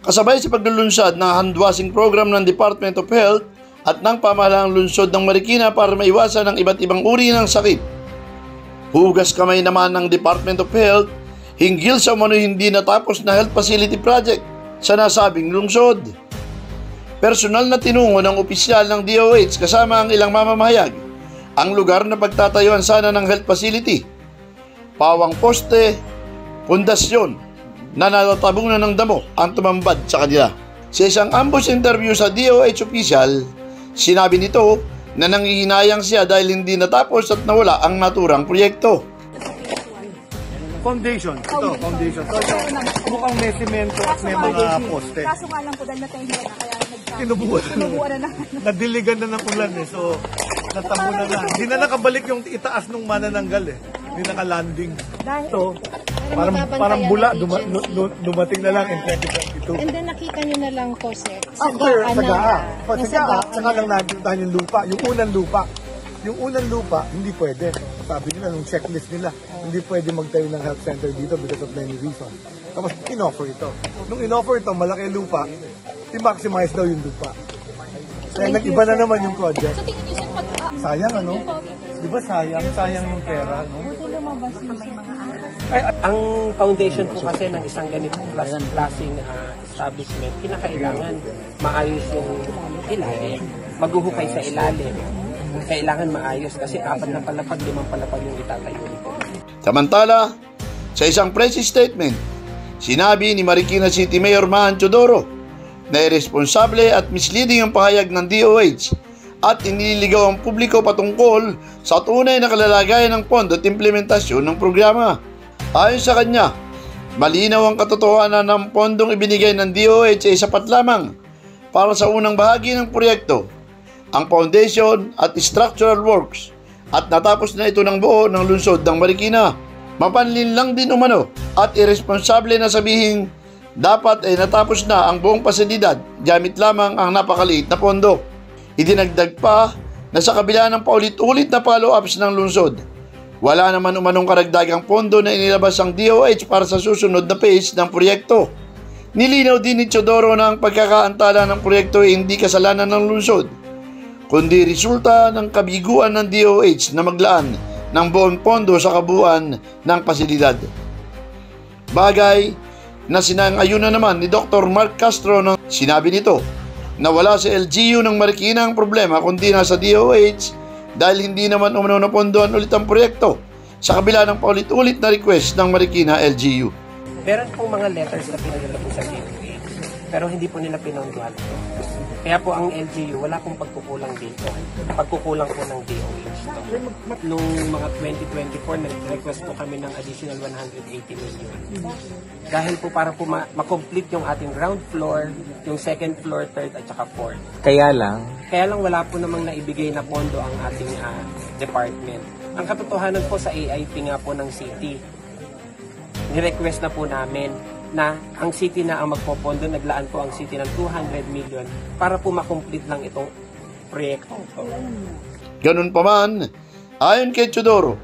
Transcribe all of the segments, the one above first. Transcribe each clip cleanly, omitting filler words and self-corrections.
Kasabay sa paglulunsad ng handwashing program ng Department of Health at ng pamahalaang lungsod ng Marikina para maiwasan ang iba't ibang uri ng sakit. Hugas kamay naman ng Department of Health hinggil sa umano'y hindi natapos na health facility project sa nasabing lungsod. Personal na tinungo ng opisyal ng DOH kasama ang ilang mamamahayag ang lugar na pagtatayuan sana ng health facility. Pawang poste, pundasyon na natatabunan ng damo ang tumambad sa kanila. Sa isang ambush interview sa DOH official, sinabi nito na nangihinayang siya dahil hindi natapos at nawala ang naturang proyekto. Foundation. Ito, foundation. So, mukhang may semento at may mga poste. Kaso nga lang po dahil natahiyan na kaya Tinubuan na. Nadiligan na ng ulan eh. So, natamo na na. Hindi na nakabalik yung itaas nung manananggal eh. Hindi nakalanding. So, parang bula, dumating na lang in 2022. And then nakita nyo na lang po, sir. Sagaa. Saka lang nakikitahan yung lupa. Yung unang lupa. Yung unang lupa, hindi pwede. Sabi nila, nung checklist nila, hindi pwede magtayo ng health center dito because of many reasons. Tapos, in-offer ito. Nung in-offer ito, malaki lupa, i-maximize daw yung lupa. Kaya nag-iba na naman yung project. Sayang, ano? Di ba sayang yung pera, no? Ay, ang foundation po kasi ng isang ganitong klaseng establishment, kinakailangan maayos yung ilalim. Maghuhukay sa ilalim. Kailangan maayos kasi 4 na palapag, 5 palapag yung itatayo nito. Samantala, sa isang press statement, sinabi ni Marikina City Mayor Mahan Teodoro na irresponsable at misleading ang pahayag ng DOH at inililigaw ang publiko patungkol sa tunay na kalalagayan ng pondo at implementasyon ng programa. Ayon sa kanya, malinaw ang katotohanan ng pondong ibinigay ng DOH ay sapat lamang para sa unang bahagi ng proyekto, ang foundation at structural works, at natapos na ito ng buo ng lungsod ng Marikina. Mapanlin lang din umano at irresponsable na sabihing dapat ay natapos na ang buong pasilidad gamit lamang ang napakaliit na pondo. Idinagdag pa na sa kabila ng paulit-ulit na follow-ups ng lungsod, wala naman umanong karagdagang pondo na inilabas ang DOH para sa susunod na phase ng proyekto. Nilinaw din ni Teodoro na ang pagkakaantala ng proyekto ay hindi kasalanan ng lungsod, kundi resulta ng kabiguan ng DOH na maglaan ng buong pondo sa kabuuan ng pasilidad. Bagay na sinang-ayunan naman ni Dr. Mark Castro nang sinabi nito na wala sa LGU ng Marikina ang problema kundi nasa DOH dahil hindi naman umano na pondohan ulit ang proyekto sa kabila ng paulit-ulit na request ng Marikina LGU. Meron pong mga letters na pinadala po sa DOH pero hindi po nila pinondohan ito. Kaya po ang LGU, wala pong pagkukulang dito. Pagkukulang po ng DOH. Nung mga 2024, nag-request po kami ng additional 180 million. Dahil po para po ma-complete yung ating ground floor, yung second floor, third at saka fourth. Kaya lang wala po namang naibigay na pondo ang ating department. Ang katotohanan po sa AIP nga po ng city, ni-request na po namin na ang city na ang magpopondo, naglaan po ang city ng 200 million para po makomplete lang itong proyekto. Ganun pa man, ayon kay Teodoro,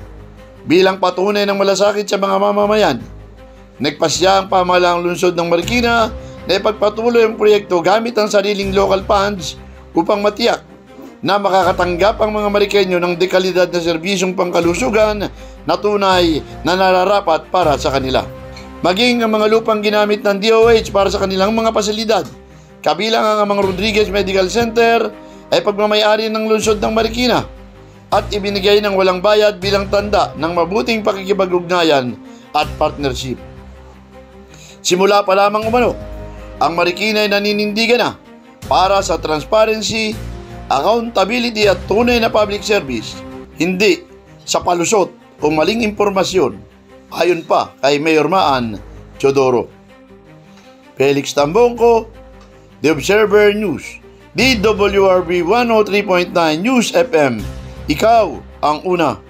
bilang patunay ng malasakit sa mga mamamayan, nagpasya ang pamahalaang lungsod ng Marikina na ipagpatuloy ang proyekto gamit ang sariling local funds upang matiyak na makakatanggap ang mga Marikenyo ng dekalidad na serbisyong pangkalusugan na tunay na nararapat para sa kanila. Maging ang mga lupang ginamit ng DOH para sa kanilang mga pasilidad, kabilang ang mga Rodriguez Medical Center, ay pagmamayari ng lungsod ng Marikina at ibinigay ng walang bayad bilang tanda ng mabuting pakikipag-ugnayan at partnership. Simula pa lamang umano, ang Marikina ay naninindigan na para sa transparency, accountability at tunay na public service, hindi sa palusot o maling impormasyon. Ayon pa kay Mayor Mahan Teodoro. Felix Tambongco, The Observer News, DWRB 103.9 News FM. Ikaw ang una.